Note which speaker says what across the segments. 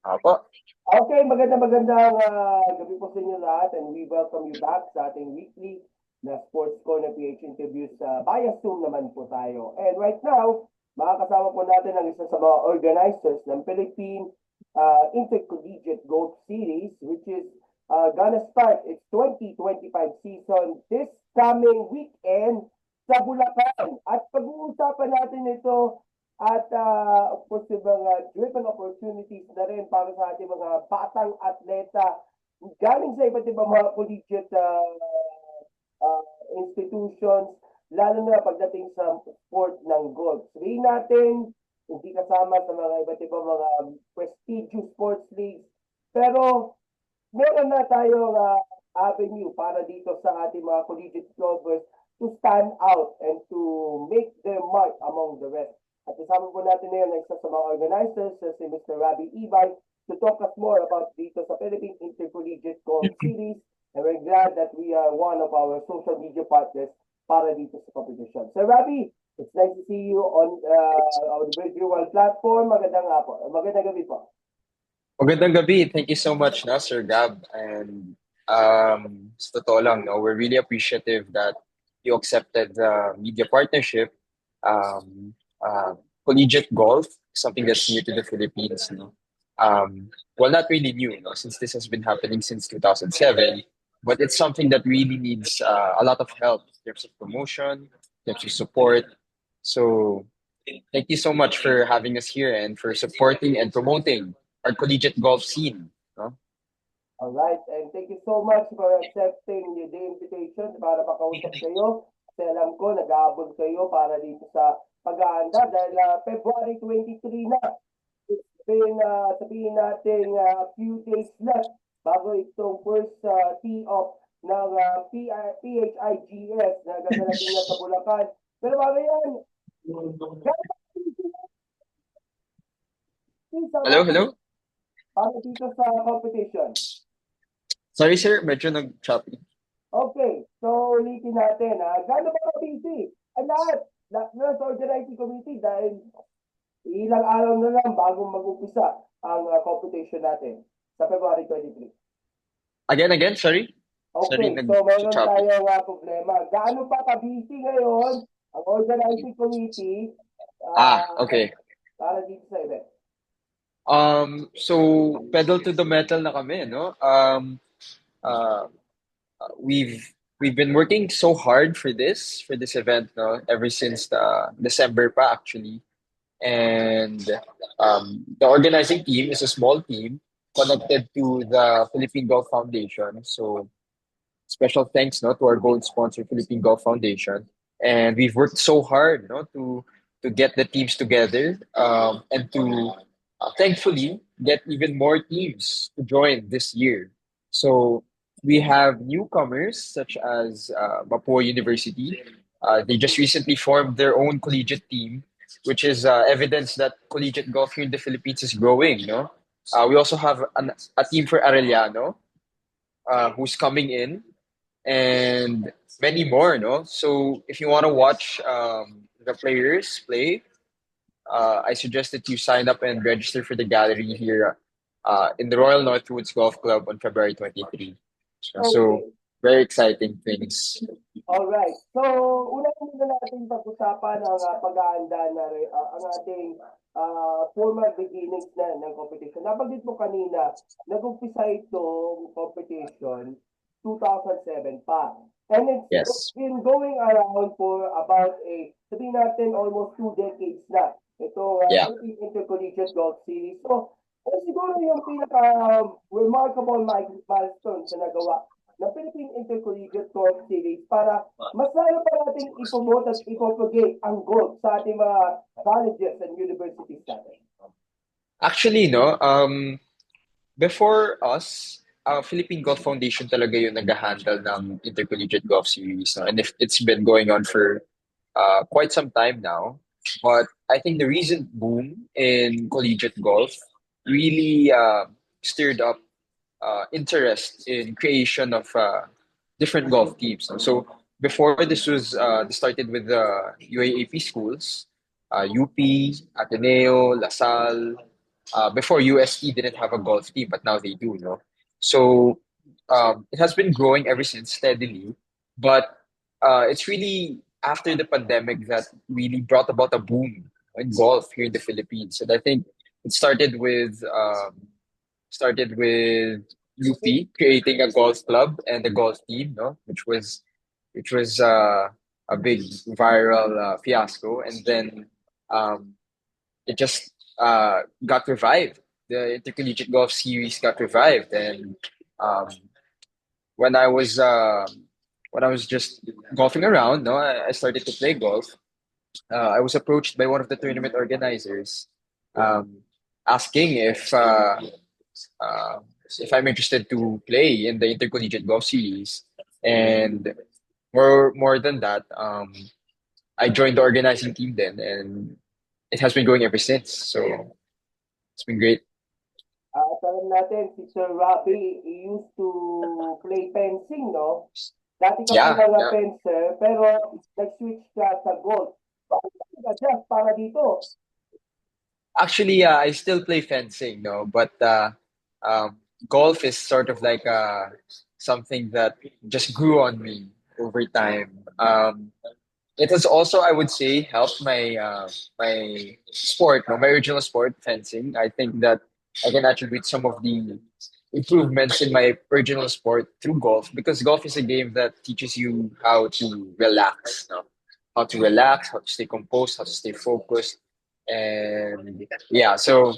Speaker 1: Apo.
Speaker 2: Okay, magandang gabi po sa inyo lahat and we welcome you back sa ating weekly na Sports Corner PH interviews sa via Zoom naman po tayo. And right now, makakasama po natin ang isa sa mga organizers ng Philippine Intercollegiate Golf Series which is gonna start its 2025 season this coming weekend sa Bulacan. At pag-uusapan natin ito at of course, yung mga driven opportunities na rin para sa ating mga batang atleta galing sa iba't ibang mga collegiate uh, institutions, lalo na pagdating sa sport ng golf. Sabihin natin, hindi kasama sa mga iba't ibang mga prestigious sports leagues, pero meron na tayong avenue para dito sa ating mga collegiate golfers to stand out and to make their mark among the rest. At kasama po natin ngayon ang isa sa mga organizers, si Mr. Rabi Ibay, to talk us more about dito sa Philippine Intercollegiate Golf Series. And we're glad that we are one of our social media partners para dito sa competition. Sir Rabi, it's nice to see you on our virtual platform. Magandang gabi po.
Speaker 1: Magandang gabi. Thank you so much, no, Sir Gab. And sa totoo lang, no, we're really appreciative that you accepted the media partnership. Collegiate golf, something that's new to the Philippines, no. Well, not really new, no, since this has been happening since 2007, but it's something that really needs a lot of help in terms of promotion, in terms of support. So thank you so much for having us here and for supporting and promoting our collegiate golf scene. No?
Speaker 2: All right, and thank you so much for accepting the invitation para makausap kayo. Kasi alam ko, nag-aabot kayo para dito sa pag-aanda dahil February 23 na. Sabihin natin a few days left bago itong first tee-off ng PHIGS na gagalating na sa Bulacan. Pero bago yan,
Speaker 1: Hello, hello?
Speaker 2: para dito sa competition.
Speaker 1: Sorry, sir. Medyo nag-choppy.
Speaker 2: Okay, so ulitin natin. Gano'n ba ka-busy? Ang lahat sa organizing committee dahil ilang araw na lang bago mag-umpisa ang competition natin sa February 23.
Speaker 1: Again, sorry? Sorry,
Speaker 2: Okay, so meron
Speaker 1: nag-choppy.
Speaker 2: tayong problema. Gaano pa ka-busy ngayon ang organizing committee
Speaker 1: Okay.
Speaker 2: para dito sa event?
Speaker 1: So pedal to the metal na kami, no? Uh, we've been working so hard for this event, no? Ever since December pa actually. And the organizing team is a small team connected to the Philippine Golf Foundation. So special thanks, no, to our gold sponsor, Philippine Golf Foundation. And we've worked so hard, no, to get the teams together and to thankfully get even more teams to join this year. So we have newcomers such as Mapua University. They just recently formed their own collegiate team, which is evidence that collegiate golf here in the Philippines is growing. No, we also have a team for Arellano, who's coming in, and many more. No, so if you want to watch the players play, I suggest that you sign up and register for the gallery here in the Royal Northwoods Golf Club on February 23. So
Speaker 2: Okay.
Speaker 1: very exciting things.
Speaker 2: Alright. So, una muna natin pag-usapan ang pag-aanda na ang ating formal beginnings na ng competition. Nabanggit mo kanina, nag-umpisa itong competition 2007 pa. And it's
Speaker 1: Yes.
Speaker 2: been going around for about sabihin natin, almost 2 decades na. Ito,
Speaker 1: Yeah.
Speaker 2: Philippine Intercollegiate Golf Series. So, siguro yung pinaka-remarkable milestones na nagawa ng Philippine Intercollegiate Golf Series para mas lalo pa natin ipromote at ipropagate ang golf sa ating mga colleges and universities natin.
Speaker 1: Actually, no, before us, Philippine Golf Foundation talaga yung nag-handle ng Intercollegiate Golf Series. No? And if it's been going on for quite some time now. But I think the recent boom in collegiate golf really stirred up interest in creation of different golf teams. So before this was this started with the UAAP schools, UP, Ateneo, LaSalle, before UST didn't have a golf team, but now they do, So it has been growing ever since steadily, but it's really after the pandemic that really brought about a boom in golf here in the Philippines. And I think it started with UP creating a golf club and a golf team, which was a big viral fiasco, and then um, it just got revived. The intercollegiate golf series got revived, and um, when I was uh, when I was just golfing around, I started to play golf. I was approached by one of the tournament organizers, um, asking uh, if I'm interested to play in the intercollegiate golf series, and more than that, I joined the organizing team then, and it has been going ever since. So it's been great.
Speaker 2: Alam natin, si Sir Robbie, he used to play fencing, no? Dati ka
Speaker 1: Yeah,
Speaker 2: palang
Speaker 1: yeah.
Speaker 2: fencer, pero nag-switch ka sa golf. Bakit ka nag-adjust para dito?
Speaker 1: Actually, I still play fencing, no, but golf is sort of like something that just grew on me over time. It has also, I would say, helped my sport, no, my original sport, fencing. I think that I can attribute some of the improvements in my original sport through golf because golf is a game that teaches you how to relax, no? How to relax, how to stay composed, how to stay focused, and yeah. So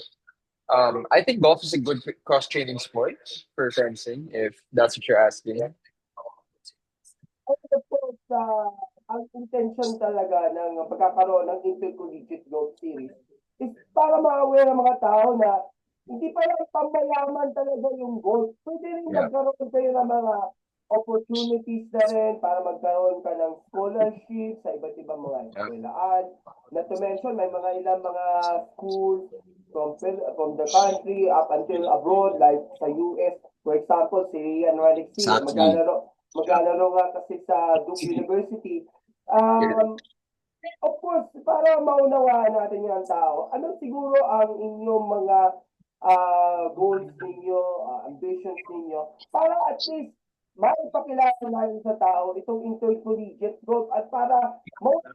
Speaker 1: I think golf is a good cross training sport for fencing, if that's what you're asking.
Speaker 2: Of course, ang intention talaga ng pagkakaroon ng intercollegiate golf series is para ma-aware ang mga tao na hindi pa lang pamayaman talaga yung golf. Pwede rin
Speaker 1: Yeah.
Speaker 2: magkaroon kayo ng mga opportunities na rin para magkaroon ka ng scholarship sa iba't ibang mga
Speaker 1: Yeah.
Speaker 2: eskwelahan. Not to mention, may mga ilang mga schools from the country up until abroad, like sa US. For example, si Rian Radixi,
Speaker 1: Exactly. Yeah.
Speaker 2: maglalaro nga kasi sa Duke University. Um, of course, para maunawaan natin yung tao, ano siguro ang inyong mga goals ninyo, ambitions ninyo, para at least maipakilala natin sa tao itong intercollegiate golf at para mawala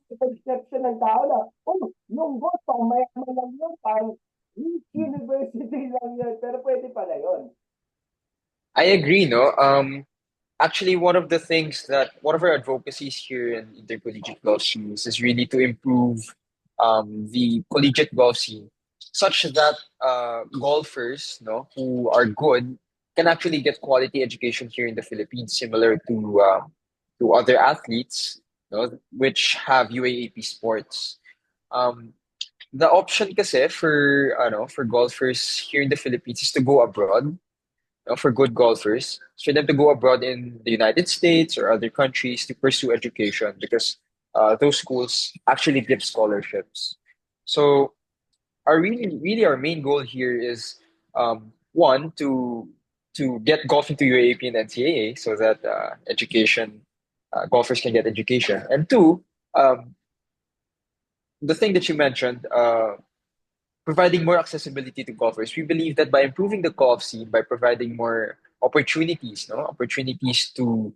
Speaker 2: yung perception ng tao na, oh, yung golf, pang mayaman lang yun, pang university lang yun, pero pwede pala yun.
Speaker 1: I agree, no? Actually, one of our advocacies here in intercollegiate golf teams is really to improve the collegiate golf scene, such that golfers, no, who are good can actually get quality education here in the Philippines, similar to other athletes, which have UAAP sports. Um, the option kasi for golfers here in the Philippines is to go abroad, for good golfers, for them to go abroad in the United States or other countries to pursue education because those schools actually give scholarships. So our main goal here is one to get golf into UAAP and NCAA so that education golfers can get education, and two, um, the thing that you mentioned, providing more accessibility to golfers. We believe that by improving the golf scene, by providing more opportunities, no, opportunities to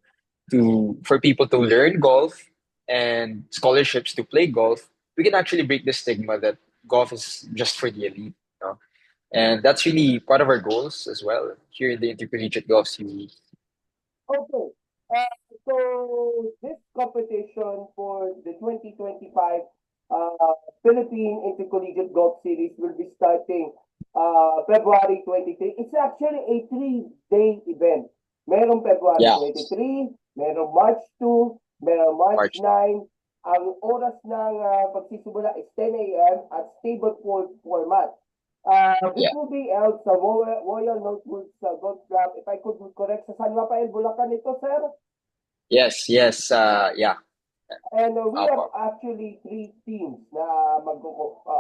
Speaker 1: for people to learn golf and scholarships to play golf, we can actually break the stigma that golf is just for the elite, and that's really part of our goals as well here in the intercollegiate golf series.
Speaker 2: Okay. So this competition for the 2025 Philippine Intercollegiate Golf Series will be starting February 23. It's actually a 3-day event. Merong February
Speaker 1: Yeah,
Speaker 2: 23, merong March 2, merong March
Speaker 1: March.
Speaker 2: 9. Ang oras ng pagsisimula is 10 a.m. at stable format. This
Speaker 1: Yeah.
Speaker 2: will be held sa Royal Northwoods Golf Club. If I could correct, sa San Rafael, Bulacan ito, sir.
Speaker 1: Yes, yes, yeah.
Speaker 2: And we have
Speaker 1: Apo.
Speaker 2: actually 3 teams na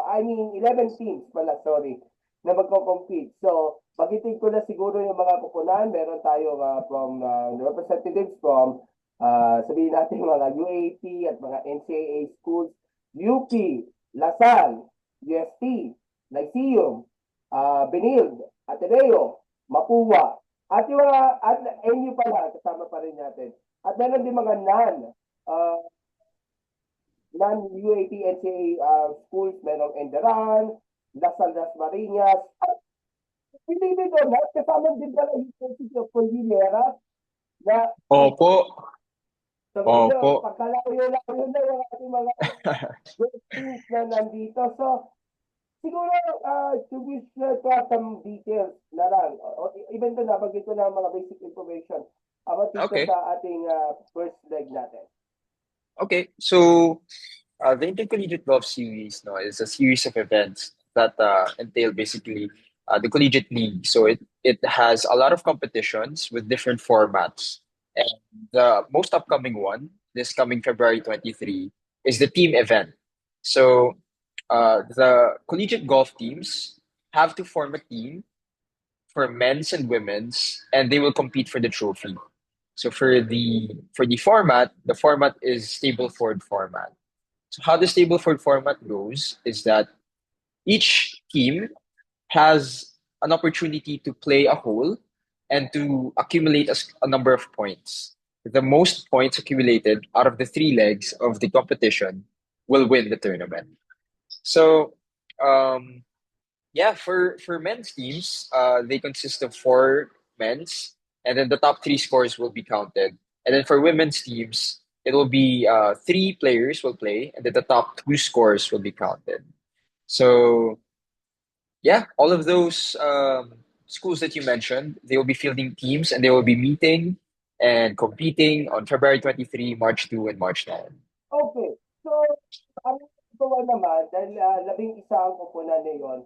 Speaker 2: I mean, 11 teams pala, sorry, na magko-compete. So, bagitin ko na siguro yung mga kupunan. Meron tayo from representatives from, sabihin natin mga UAP at mga NCAA schools, UP, Lasal, UST, Lyceum, Benild, Ateneo, Mapua, at yung mga, at NU pala, kasama pa rin natin. At meron din mga uh, non-UAP NCAA schools, merong Enderan, Lasal Las Marinas, at hindi doon, kasama din pala yung University of Cordillera na
Speaker 1: Opo,
Speaker 2: so
Speaker 1: opo.
Speaker 2: medyo pagkalayo-layo na yung ating mga good teams na nandito. So, siguro, to be sure to have some details na lang. Even to nabanggit ko na mga basic information about dito
Speaker 1: Okay.
Speaker 2: sa ating first leg natin.
Speaker 1: Okay. So, the Intercollegiate Golf Series, no, is a series of events that entail basically the collegiate league. So it has a lot of competitions with different formats. And the most upcoming one, this coming February 23, is the team event. So the collegiate golf teams have to form a team for men's and women's, and they will compete for the trophy. So for the format, the format is Stableford format. So how the Stableford format goes is that each team has an opportunity to play a hole and to accumulate a number of points. The most points accumulated out of the three legs of the competition will win the tournament. So, um, yeah, for men's teams, they consist of four men's, and then the top three scores will be counted. And then for women's teams, it will be three players will play, and then the top two scores will be counted. So yeah, all of those schools that you mentioned, they will be fielding teams, and they will be meeting and competing on February 23, March 2, and March 9.
Speaker 2: Okay. So, ang gawa naman, dahil 11 ang kupunan ngayon,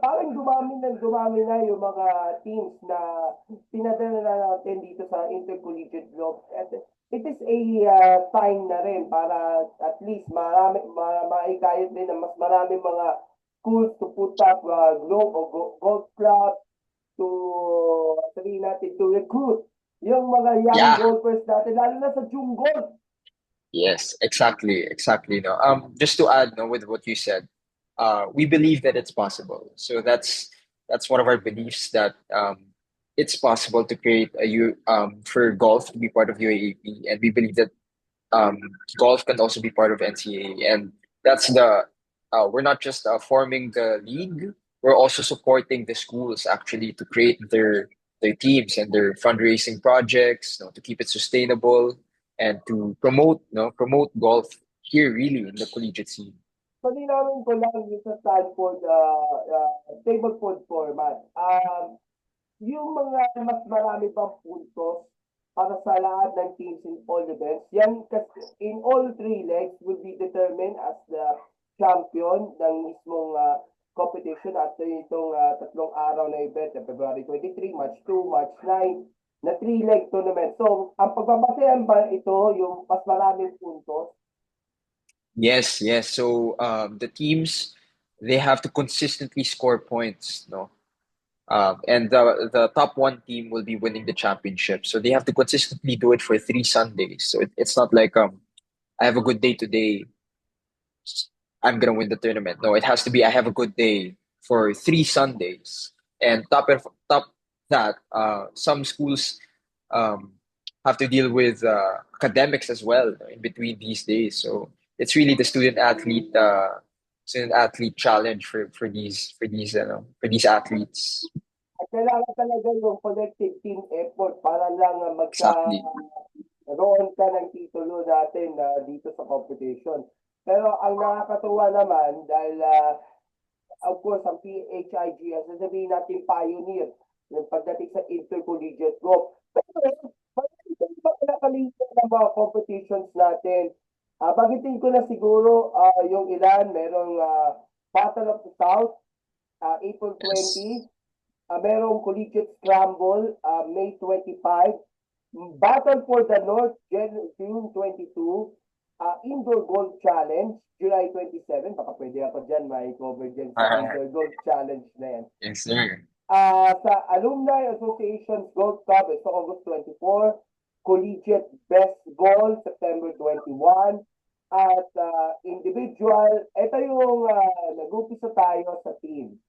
Speaker 2: parang dumami na yung mga teams na pinadala na natin dito sa Intercollegiate Globe. At it is a sign na rin para at least maikayot din na mas marami mga schools to put up Globe o Golf Club to sabihin natin to recruit yung mga young
Speaker 1: Yeah,
Speaker 2: golfers natin, lalo na sa June Golf.
Speaker 1: yes, exactly, exactly. No, just to add, no, with what you said, we believe that it's possible. So that's one of our beliefs that it's possible to create for golf to be part of UAAP, and we believe that um, golf can also be part of NCAA, and that's the we're not just forming the league, we're also supporting the schools actually to create their teams and their fundraising projects, to keep it sustainable and to promote golf here really in the collegiate scene.
Speaker 2: Palinawin ko lang yung sa table food format. Yung mga mas marami pang puntos para sa lahat ng teams in all events, yan kasi in all three legs will be determined as the champion ng mismong competition at itong tatlong araw na event, February 23, March 2, March 9, na three-leg tournament. So, ang pagbabasehan ba ito, yung mas maraming puntos?
Speaker 1: Yes, yes. So the teams, they have to consistently score points, no? And the top one team will be winning the championship. So they have to consistently do it for 3 Sundays. So it's not like I have a good day today, I'm gonna win the tournament. No, it has to be I have a good day for 3 Sundays. And top that, some schools um, have to deal with academics as well in between these days. So it's really the student athlete challenge for these athletes.
Speaker 2: At kailangan talaga yung collective team effort para lang
Speaker 1: Exactly.
Speaker 2: magkaroon ka ng titulo natin dito sa competition. Pero ang nakakatuwa naman dahil of course ang PHIG, sasabihin natin pioneer yung pagdating sa intercollegiate golf. Pero marami pa nakalimutan ng mga competitions natin. Bagitin ko na siguro yung ilan, merong Battle of the South, April
Speaker 1: Yes.
Speaker 2: 20, merong Collegiate Scramble, May 25. Battle for the North, June 22. Indoor Golf Challenge, July 27. Baka pwede ako dyan, may cover dyan sa
Speaker 1: Alright.
Speaker 2: Indoor Golf Challenge na yan.
Speaker 1: Yes, sir.
Speaker 2: Sa Alumni Association's Golf Cup, ito August 24. Collegiate Best Ball, September 21. At individual, ito yung nag-upisa tayo sa team.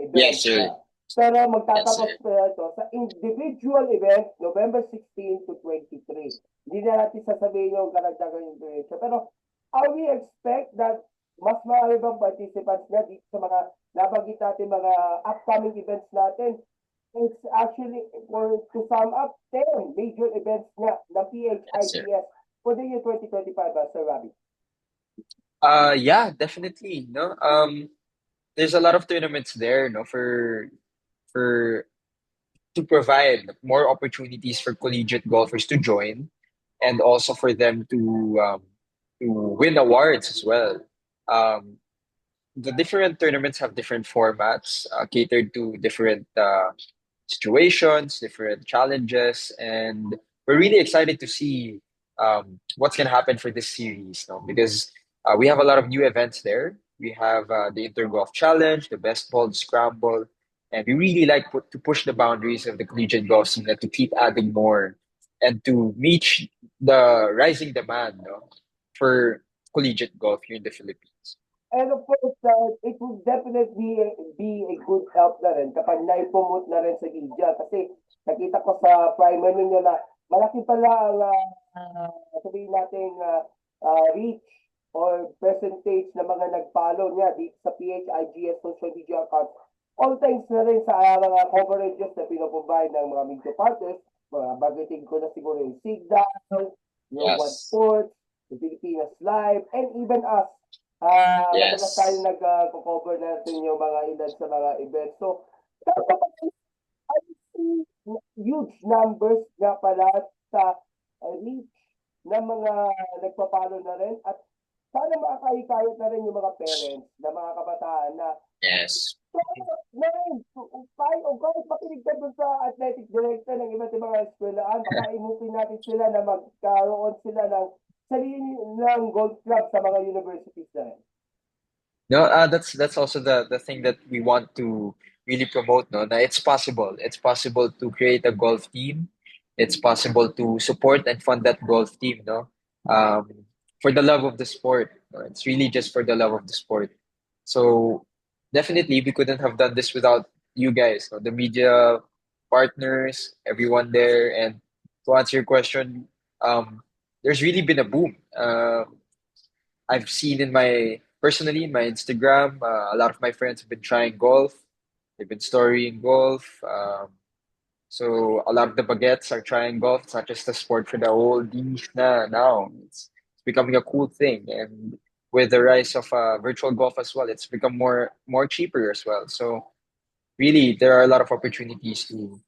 Speaker 2: event.
Speaker 1: Yes, sir.
Speaker 2: Pero
Speaker 1: Yes,
Speaker 2: magtatapos
Speaker 1: sir.
Speaker 2: ito sa individual event, November 16 to 23. Hindi na natin sasabihin yung karagdagang information. Pero we expect that mas marami bang participants na dito sa mga nabanggit natin mga upcoming events natin. It's actually, for to sum up, 10 major events na
Speaker 1: Yes, sir.
Speaker 2: PHIGS for the year 2025, Sir Rabi.
Speaker 1: Yeah, definitely. No, there's a lot of tournaments there, no, for to provide more opportunities for collegiate golfers to join, and also for them to win awards as well. Um, the different tournaments have different formats, catered to different situations, different challenges, and we're really excited to see what's going to happen for this series, no? Because we have a lot of new events there. We have the Intergolf Challenge, the Best Ball Scramble, and we really like to push the boundaries of the collegiate golf scene and to keep adding more and to meet the rising demand, no, for collegiate golf here in the Philippines.
Speaker 2: And of course, it would definitely be a good help na rin kapag naipromote na rin sa media. Kasi nakita ko sa primer ninyo na malaki pala ang sabihin natin reach or percentage na mga nag-follow niya dito sa PHIGS social media account. All thanks na rin sa mga coverages na pinaprovide ng mga media partners. Mga bagitin ko na siguro yung Signal, yung One
Speaker 1: Yes.
Speaker 2: Sports, the Pilipinas Live, and even us. Madalas tayo
Speaker 1: Yes.
Speaker 2: nag-cover natin yung mga ilan sa mga events. So, I see huge numbers nga pala sa reach ng mga nagpapalo na rin at sana makakahikayat na rin yung mga parents na mga kabataan na
Speaker 1: Yes.
Speaker 2: na rin, o kahit makinig ka dun sa athletic director ng iba't ibang mga eskwelahan, baka imutin natin sila na magkaroon sila ng sarili ng golf club sa mga universities na rin.
Speaker 1: No, that's also the thing that we want to really promote. No, na it's possible. It's possible to create a golf team. It's possible to support and fund that golf team. No, um, for the love of the sport. No? It's really just for the love of the sport. So definitely, we couldn't have done this without you guys. No? The media partners, everyone there, and to answer your question, there's really been a boom. I've seen in my personally in my Instagram, a lot of my friends have been trying golf. They've been storying golf. So a lot of the baguettes are trying golf. It's not just a sport for the oldies na now. It's becoming a cool thing, and with the rise of virtual golf as well, it's become more cheaper as well. So really, there are a lot of opportunities to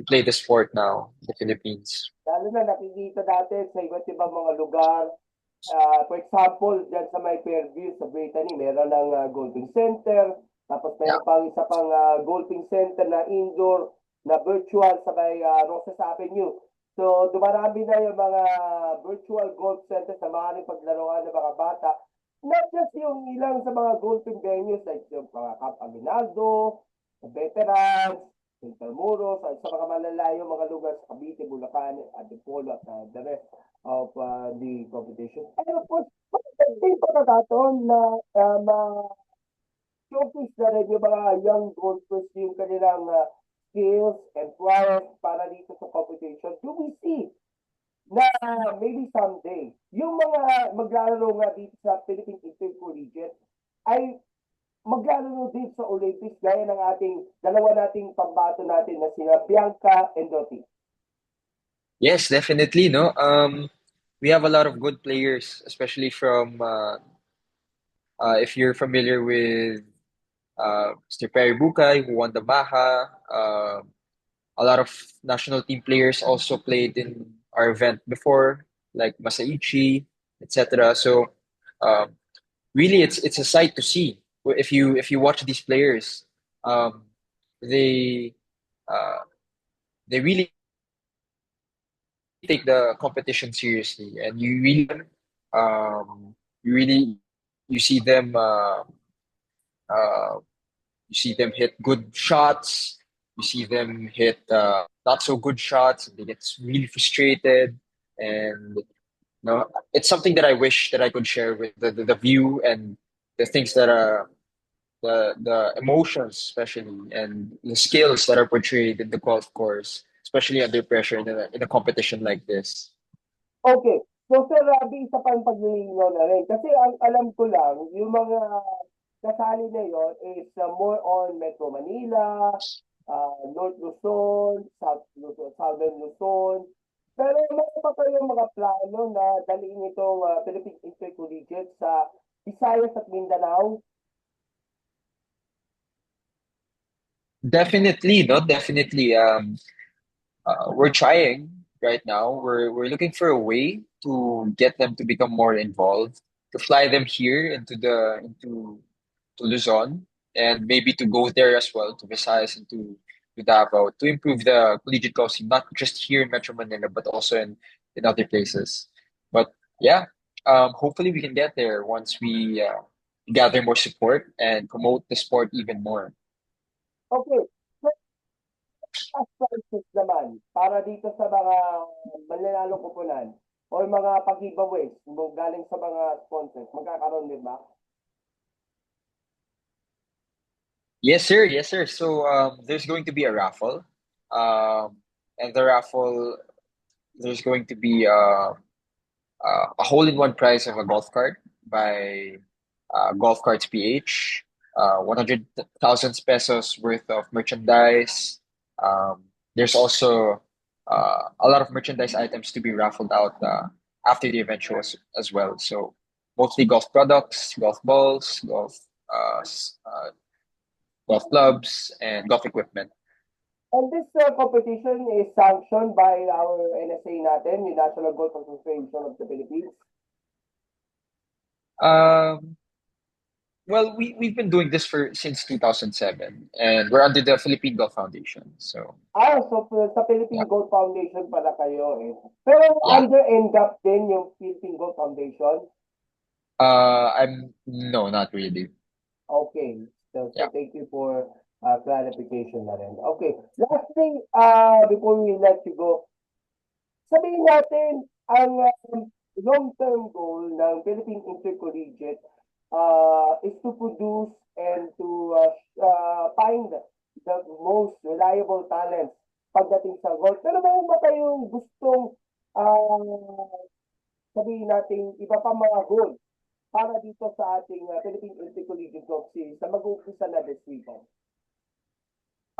Speaker 1: play the sport now in the Philippines.
Speaker 2: Lalo na nakikita natin sa iba't ibang mga lugar. For example, dyan sa may Fairview sa Brittany, meron ng golfing center. Tapos
Speaker 1: Yeah.
Speaker 2: meron pang isa pang golfing center na indoor na virtual sa may Rosas Avenue. So, dumarami na yung mga virtual golf centers na maaaring paglaruan ng mga bata. Not just yung ilang sa mga golfing venues like yung mga Camp Aguinaldo, veterans, Intramuros, at sa mga malalayo mga lugar sa Cavite, Bulacan, Antipolo, at the rest of the competition. And of course, magandang pagkakataon na showcase na rin yung mga young golfers yung kanilang skills and prowess para dito sa competition. Do we see na maybe someday, yung mga maglalaro nga dito sa Philippine Intercollegiate ay maglalaro din sa Olympics gaya ng ating dalawa nating pambato natin na sina Bianca and Dottie.
Speaker 1: Yes, definitely. No, we have a lot of good players, especially from if you're familiar with Mr. Perry Bukay, who won the Baja. A lot of national team players also played in our event before, like Masaichi, etc. So, um, really, it's a sight to see. If you watch these players, um, they uh, they really take the competition seriously, and um, you really you see them uh, you see them hit good shots. You see them hit not so good shots. They get really frustrated, and it's something that I wish that I could share with the view and the things that the emotions, especially, and the skills that are portrayed in the golf course, especially under pressure in a competition like this.
Speaker 2: Okay. So, Sir Rabi, isa pang paglilinaw na rin. Kasi ang alam ko lang, yung mga kasali na yon is more on Metro Manila, North Luzon, South Luzon, Southern Luzon. Pero meron pa kayong mga plano na daliin itong Philippine Intercollegiate sa Visayas at Mindanao?
Speaker 1: Definitely, no, definitely. We're trying right now. We're looking for a way to get them to become more involved, to fly them here into to Luzon, and maybe to go there as well to Visayas and to Davao to improve the collegiate golf scene, not just here in Metro Manila, but also in other places. But yeah, hopefully we can get there once we gather more support and promote the sport even more.
Speaker 2: Okay. So, as prices naman, para dito sa mga mananalong kupunan o mga pag-giveaways galing sa mga sponsors, magkakaroon din ba?
Speaker 1: Yes, sir. Yes, sir. So there's going to be a raffle, and the raffle there's going to be a hole-in-one prize of a golf cart by Golf Carts PH, 100,000 pesos worth of merchandise. There's also a lot of merchandise items to be raffled out after the event show as well. So mostly golf products, golf balls, golf clubs, and golf equipment.
Speaker 2: And this competition is sanctioned by our NSA natin, yung National Golf Association of the Philippines.
Speaker 1: Um, well, we've been doing this for since 2007, and we're under the Philippine Golf Foundation. So
Speaker 2: So sa
Speaker 1: yeah,
Speaker 2: Philippine Golf Foundation pala kayo eh. Pero
Speaker 1: yeah.
Speaker 2: under NGAP din yung Philippine Golf Foundation.
Speaker 1: I'm no, not really.
Speaker 2: Okay. So
Speaker 1: Yeah.
Speaker 2: thank you for clarification na rin. Okay. Last thing, before we let you go, sabihin natin, ang long-term goal ng Philippine Intercollegiate is to produce and to find the most reliable talents pagdating sa golf. Pero mayroon ba kayong gustong sabihin natin iba pa mga goal para dito sa ating Philippine Intercollegiate Golf Series na mag-uumpisa na this weekend?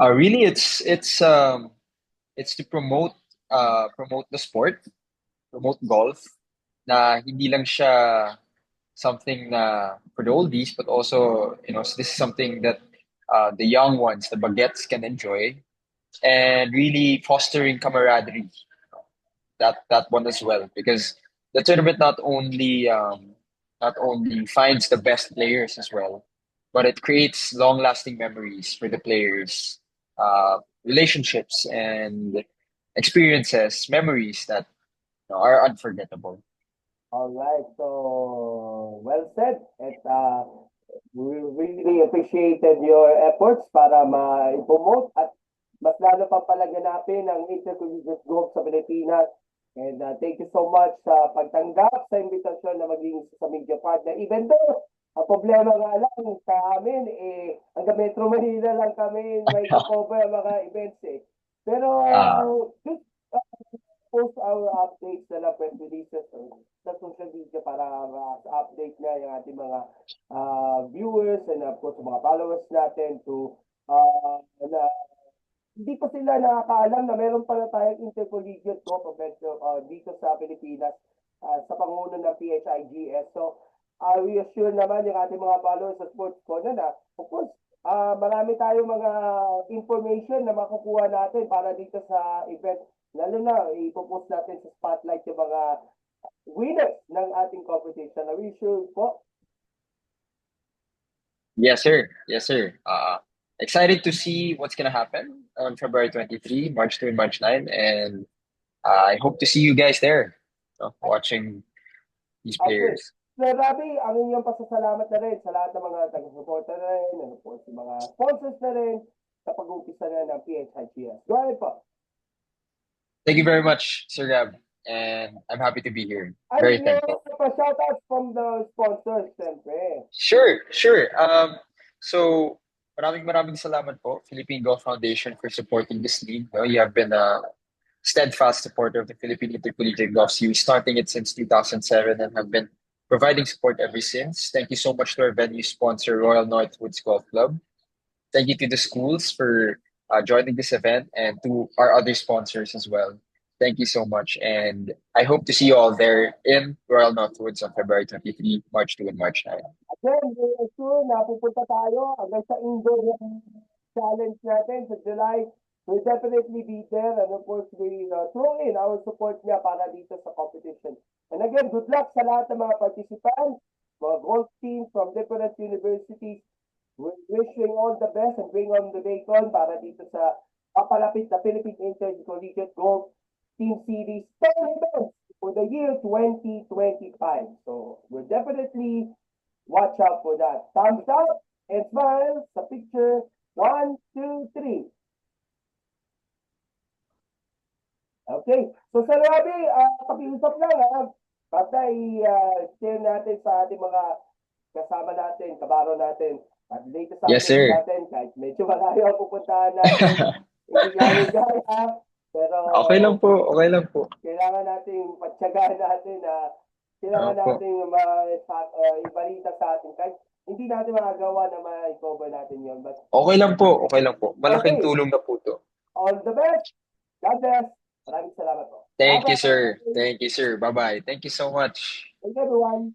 Speaker 1: Really, it's to promote the sport, promote golf. Na hindi lang siya something na for the oldies, but also this is something that the young ones, the baguettes, can enjoy, and really fostering camaraderie. That one as well, because the tournament not only finds the best players as well, but it creates long lasting memories for the players, relationships and experiences, memories that are unforgettable.
Speaker 2: All right. So, well said. We really appreciated your efforts para ma-promote at mas lalo pa palaganapin ang intercollegiate golf sa Pilipinas. And thank you so much sa pagtanggap sa imbitasyon na maging sa media partner. Even though, ang problema nga lang sa amin, hanggang Metro Manila lang kami may cover ang mga events eh. Pero,
Speaker 1: Uh,
Speaker 2: just post our updates na lang, press releases sa social media para update na yung ating mga viewers and of course mga followers natin to na hindi pa sila nakakaalam na meron pala tayong intercollegiate golf professor dito sa Pilipinas sa panguno ng PHIGS. So, we assure naman yung ating mga followers sa Sports Corner na, of course, marami tayong mga information na makukuha natin para dito sa event. Lalo na, ipopost natin sa spotlight yung mga winners ng ating competition. Na we sure po.
Speaker 1: yes, sir. Yes, sir. Excited to see what's gonna happen on February 23, March 2, and March 9, and I hope to see you guys there, watching these
Speaker 2: Okay.
Speaker 1: players.
Speaker 2: Sir Rabi, ang inyong pasasalamat na rin sa lahat ng mga taga-suporta na rin, ano po, sa mga sponsors na rin sa pag-umpisa na ng PHIGS. Go ahead po.
Speaker 1: Thank you very much, Sir Gab, and I'm happy to be here.
Speaker 2: Ay,
Speaker 1: Very
Speaker 2: yung
Speaker 1: thankful.
Speaker 2: pa-shoutouts from the sponsors, siyempre.
Speaker 1: Sure, sure. So, maraming salamat po, Philippine Golf Foundation, for supporting this league. No? You have been a steadfast supporter of the Philippine Intercollegiate Golf Series, starting it since 2007 and have been providing support ever since. Thank you so much to our venue sponsor, Royal Northwoods Golf Club. Thank you to the schools for joining this event and to our other sponsors as well. Thank you so much. And I hope to see you all there in Royal Northwoods on February 23, March 2, and March 9.
Speaker 2: Again, very soon, napupunta tayo hanggang sa indoor yung challenge natin sa July. We'll definitely be there, and of course, we throw in our support niya para dito sa competition. And again, good luck sa lahat ng mga participants, mga golf teams from different universities. We're wishing all the best and bring on the bacon para dito sa papalapit na Philippine Intercollegiate Golf Team Series tournament for the year 2025. So we're definitely watch out for that. Thumbs up and smile sa picture. 1, 2, 3. Okay. So, Sir Robbie, pakiusap lang, basta i-share natin sa ating mga kasama natin, kabaro natin, at latest
Speaker 1: Yes,
Speaker 2: updates
Speaker 1: sir.
Speaker 2: natin, kahit medyo malayo ang pupuntahan natin, hindi namin gaya, pero
Speaker 1: Okay lang po. Okay lang po.
Speaker 2: kailangan natin patsagaan natin na kailangan
Speaker 1: Opo.
Speaker 2: natin ibalita sa atin kahit hindi natin magagawa na ma-cover natin yon. But
Speaker 1: Okay lang po. Okay lang po. Malaking
Speaker 2: okay,
Speaker 1: tulong na po to.
Speaker 2: all the best. God bless. Maraming salamat po.
Speaker 1: Thank you, sir.
Speaker 2: Bye-bye.
Speaker 1: Thank you, sir. Bye-bye. Thank you so much.
Speaker 2: Thank you, everyone.